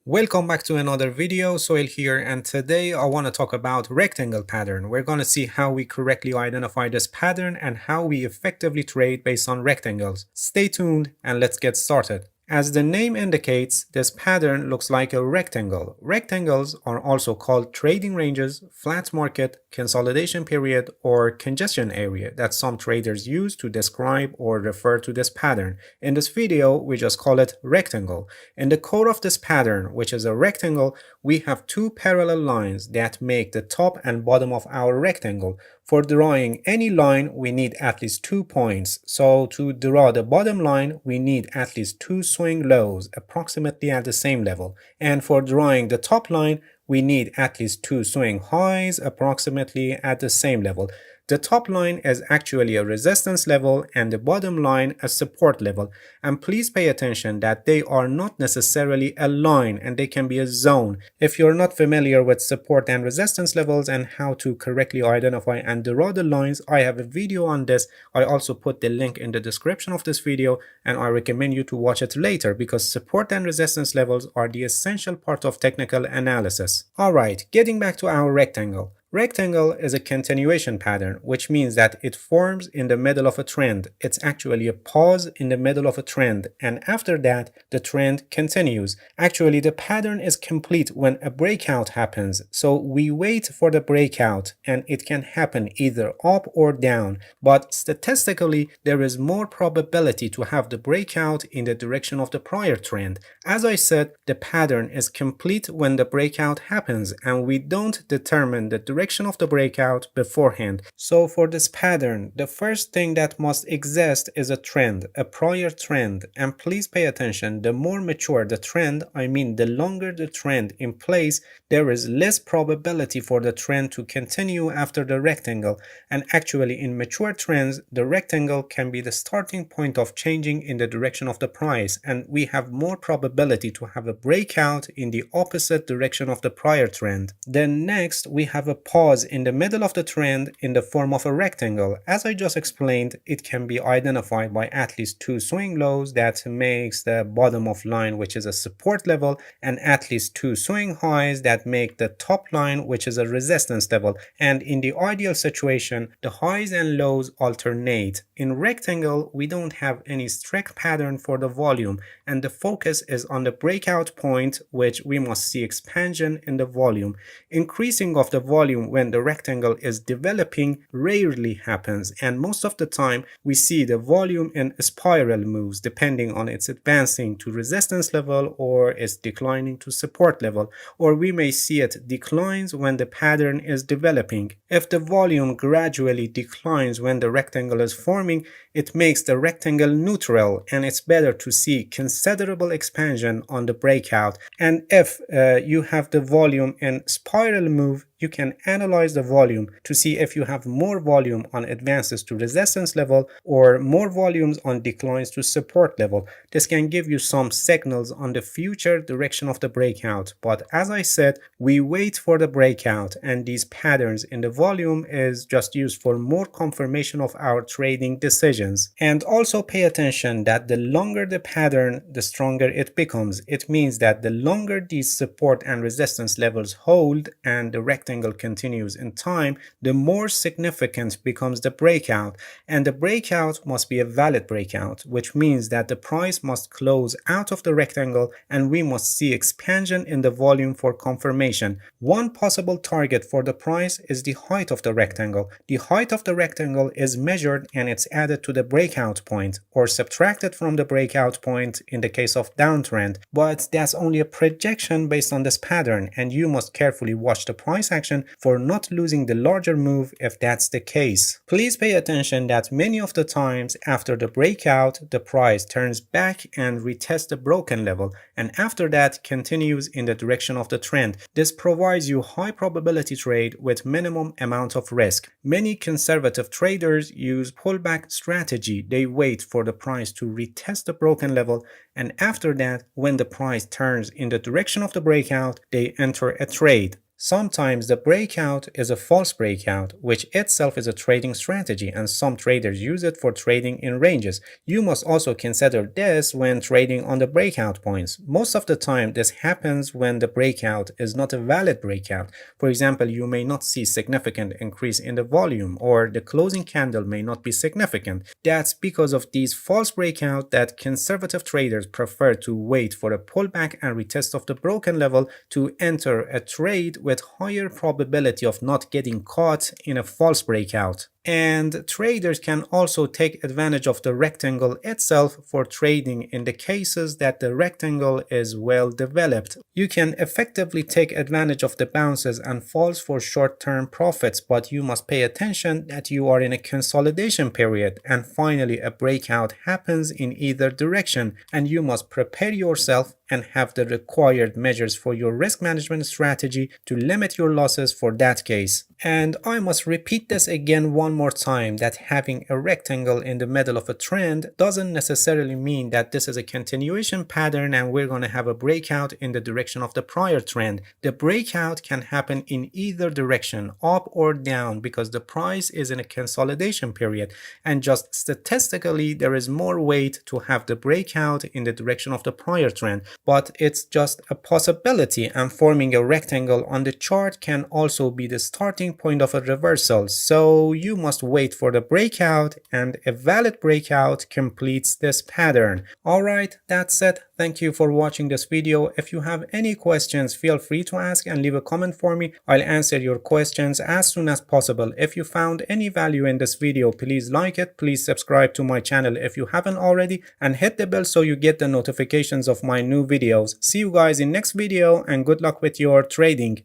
Welcome back to another video. Soil here, and today I want to talk about rectangle pattern. We're going to see how we correctly identify this pattern and how we effectively trade based on rectangles. Stay tuned and let's get started. As the name indicates, this pattern looks like a rectangle. Rectangles are also called trading ranges, flat market, consolidation period, or congestion area that some traders use to describe or refer to this pattern. In this video, we just call it rectangle. In the core of this pattern, which is a rectangle, we have two parallel lines that make the top and bottom of our rectangle. For drawing any line, we need at least 2 points. So to draw the bottom line, we need at least 2 swing lows, approximately at the same level. And for drawing the top line, we need at least 2 swing highs, approximately at the same level. The top line is actually a resistance level and the bottom line a support level. And please pay attention that they are not necessarily a line and they can be a zone. If you're not familiar with support and resistance levels and how to correctly identify and draw the lines, I have a video on this. I also put the link in the description of this video and I recommend you to watch it later because support and resistance levels are the essential part of technical analysis. Alright, getting back to our rectangle. Rectangle is a continuation pattern, which means that it forms in the middle of a trend. It's actually a pause in the middle of a trend, and after that, the trend continues. Actually, the pattern is complete when a breakout happens, so we wait for the breakout, and it can happen either up or down, but statistically, there is more probability to have the breakout in the direction of the prior trend. As I said, the pattern is complete when the breakout happens, and we don't determine the direction of the breakout beforehand. So for this pattern, the first thing that must exist is a trend, a prior trend. And please pay attention, the more mature the trend, I mean the longer the trend in place, there is less probability for the trend to continue after the rectangle. And actually in mature trends, the rectangle can be the starting point of changing in the direction of the price, and we have more probability to have a breakout in the opposite direction of the prior trend. Then next, we have a pause in the middle of the trend in the form of a rectangle. As I just explained, it can be identified by at least 2 swing lows that makes the bottom of line, which is a support level, and at least 2 swing highs that make the top line, which is a resistance level. And in the ideal situation, the highs and lows alternate. In rectangle, we don't have any strict pattern for the volume, and the focus is on the breakout point, which we must see expansion in the volume. Increasing of the volume when the rectangle is developing rarely happens, and most of the time we see the volume in spiral moves depending on its advancing to resistance level or its declining to support level, or we may see it declines when the pattern is developing. If the volume gradually declines when the rectangle is forming, it makes the rectangle neutral and it's better to see considerable expansion on the breakout. And if you have the volume in spiral move, you can analyze the volume to see if you have more volume on advances to resistance level or more volumes on declines to support level. This can give you some signals on the future direction of the breakout, but as I said, we wait for the breakout, and these patterns in the volume is just used for more confirmation of our trading decisions. And also pay attention that the longer the pattern, the stronger it becomes. It means that the longer these support and resistance levels hold and the rectangle continues in time, the more significant becomes the breakout, and the breakout must be a valid breakout, which means that the price must close out of the rectangle and we must see expansion in the volume for confirmation. One possible target for the price is the height of the rectangle. The height of the rectangle is measured and it's added to the breakout point or subtracted from the breakout point in the case of downtrend, but that's only a projection based on this pattern, and you must carefully watch the price action for not losing the larger move if that's the case. Please pay attention that many of the times after the breakout, the price turns back and retests the broken level, and after that continues in the direction of the trend. This provides you high probability trade with minimum amount of risk. Many conservative traders use pullback strategy. They wait for the price to retest the broken level, and after that, when the price turns in the direction of the breakout, they enter a trade. Sometimes the breakout is a false breakout, which itself is a trading strategy, and some traders use it for trading in ranges. You must also consider this when trading on the breakout points. Most of the time, this happens when the breakout is not a valid breakout. For example, you may not see significant increase in the volume, or the closing candle may not be significant. That's because of these false breakouts that conservative traders prefer to wait for a pullback and retest of the broken level to enter a trade with higher probability of not getting caught in a false breakout. And traders can also take advantage of the rectangle itself for trading in the cases that the rectangle is well developed. You can effectively take advantage of the bounces and falls for short-term profits, but you must pay attention that you are in a consolidation period and finally a breakout happens in either direction, and you must prepare yourself and have the required measures for your risk management strategy to limit your losses for that case. And I must repeat this again one more time, that having a rectangle in the middle of a trend doesn't necessarily mean that this is a continuation pattern and we're going to have a breakout in the direction of the prior trend. The breakout can happen in either direction, up or down, because the price is in a consolidation period, and just statistically there is more weight to have the breakout in the direction of the prior trend, but it's just a possibility, and forming a rectangle on the chart can also be the starting point of a reversal. So you must wait for the breakout, and a valid breakout completes this pattern. Alright, that's it. Thank you for watching this video. If you have any questions, feel free to ask and leave a comment for me. I'll answer your questions as soon as possible. If you found any value in this video, please like it, please subscribe to my channel if you haven't already, and hit the bell so you get the notifications of my new videos. See you guys in next video, and good luck with your trading.